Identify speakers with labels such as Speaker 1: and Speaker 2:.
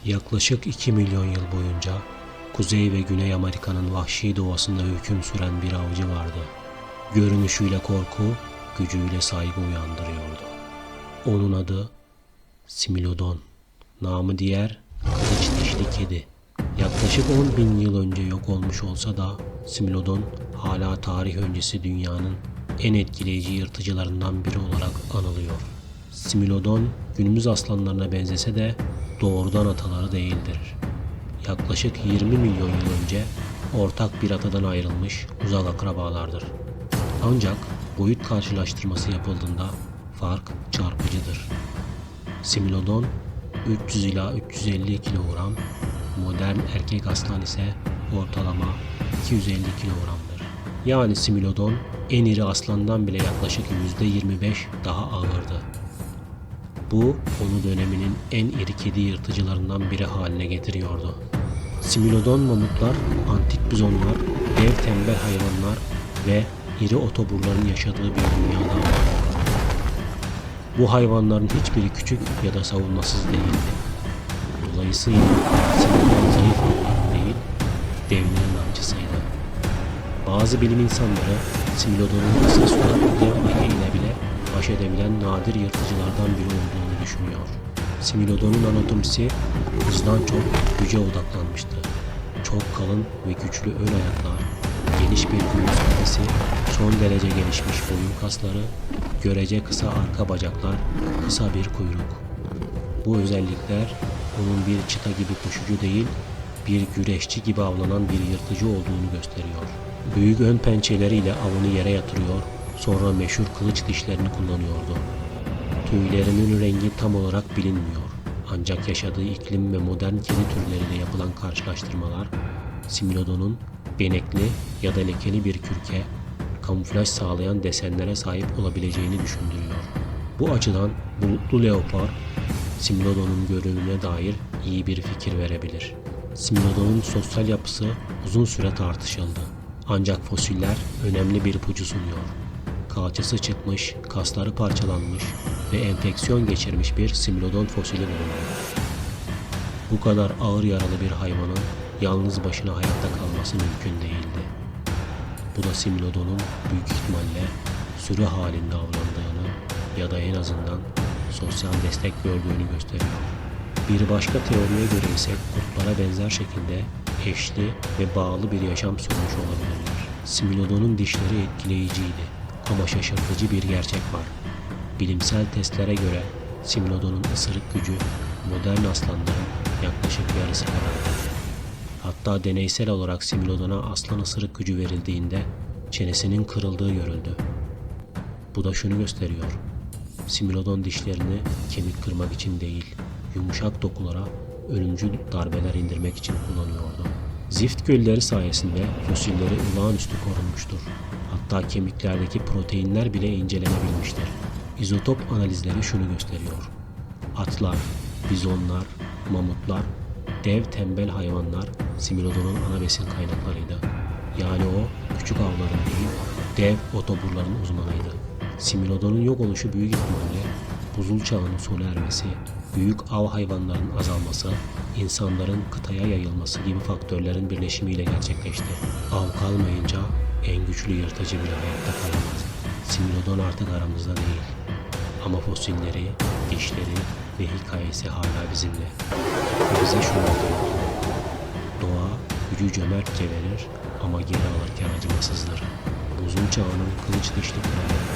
Speaker 1: Yaklaşık 2 milyon yıl boyunca Kuzey ve Güney Amerika'nın vahşi doğasında hüküm süren bir avcı vardı. Görünüşüyle korku, gücüyle saygı uyandırıyordu. Onun adı Similodon, namı diğer kılıç dişli kedi. Yaklaşık 10 bin yıl önce yok olmuş olsa da Similodon hala tarih öncesi dünyanın en etkileyici yırtıcılarından biri olarak anılıyor. Similodon günümüz aslanlarına benzese de doğrudan ataları değildir. Yaklaşık 20 milyon yıl önce ortak bir atadan ayrılmış uzak akrabalardır. Ancak boyut karşılaştırması yapıldığında fark çarpıcıdır. Similodon 300 ila 350 kilogram, modern erkek aslan ise ortalama 250 kilogramdır. Yani Similodon en iri aslandan bile yaklaşık %25 daha ağırdı. Bu onu döneminin en iri kedi yırtıcılarından biri haline getiriyordu. Similodon mamutlar, antik bizonlar, dev tembel hayvanlar ve iri otoburların yaşadığı bir dünyada vardı. Bu hayvanların hiçbiri küçük ya da savunmasız değildi. Dolayısıyla Similodon zayıf avlar değil, devlerin avcısıydı. Bazı bilim insanları Similodon'un kısa süratli dev ayı ile bile baş edebilen nadir yırtıcılardan biri olduğunu düşünüyor. Similodon'un anatomisi hızdan çok güce odaklanmıştı. Çok kalın ve güçlü ön ayaklar, geniş bir göğüs kafesi, son derece gelişmiş boyun kasları, görece kısa arka bacaklar, kısa bir kuyruk. Bu özellikler onun bir çita gibi koşucu değil, bir güreşçi gibi avlanan bir yırtıcı olduğunu gösteriyor. Büyük ön pençeleriyle avını yere yatırıyor, sonra meşhur kılıç dişlerini kullanıyordu. Tüylerinin rengi tam olarak bilinmiyor. Ancak yaşadığı iklim ve modern kedi türleriyle yapılan karşılaştırmalar, Similodon'un benekli ya da lekeli bir kürke, kamuflaj sağlayan desenlere sahip olabileceğini düşündürüyor. Bu açıdan bulutlu leopar, Similodon'un görünümüne dair iyi bir fikir verebilir. Similodon'un sosyal yapısı uzun süre tartışıldı. Ancak fosiller önemli bir ipucu sunuyor. Kalçası çıkmış, kasları parçalanmış ve enfeksiyon geçirmiş bir Similodon fosili bulundu. Bu kadar ağır yaralı bir hayvanın yalnız başına hayatta kalması mümkün değildi. Bu da Similodon'un büyük ihtimalle sürü halinde avlandığını ya da en azından sosyal destek gördüğünü gösteriyor. Bir başka teoriye göre ise kurtlara benzer şekilde eşli ve bağlı bir yaşam sürmüş olabilirler. Similodon'un dişleri etkileyiciydi ama şaşırtıcı bir gerçek var. Bilimsel testlere göre Similodon'un ısırık gücü modern aslanların yaklaşık yarısı kadardır. Hatta deneysel olarak Similodon'a aslan ısırık gücü verildiğinde çenesinin kırıldığı görüldü. Bu da şunu gösteriyor. Similodon dişlerini kemik kırmak için değil, yumuşak dokulara ölümcül darbeler indirmek için kullanıyordu. Zift gölleri sayesinde fosilleri olağanüstü korunmuştur. Hatta kemiklerdeki proteinler bile incelenebilmiştir. İzotop analizleri şunu gösteriyor. Atlar, bizonlar, mamutlar, dev tembel hayvanlar Similodon'un ana besin kaynaklarıydı. Yani o küçük avların değil, dev otoburların uzmanıydı. Similodon'un yok oluşu büyük ihtimalle buzul çağının sona ermesi, büyük av hayvanlarının azalması, insanların kıtaya yayılması gibi faktörlerin birleşimiyle gerçekleşti. Av kalmayınca en güçlü yırtıcı bile hayatta kalamaz. Similodon artık aramızda değil. Ama fosilleri, dişleri ve hikayesi hala bizimle. Ve bize şunu hatırlatıyor. Doğa gücü cömertçe verir ama geri alırken acımasızdır. Buzul çağının kılıç dişli kralı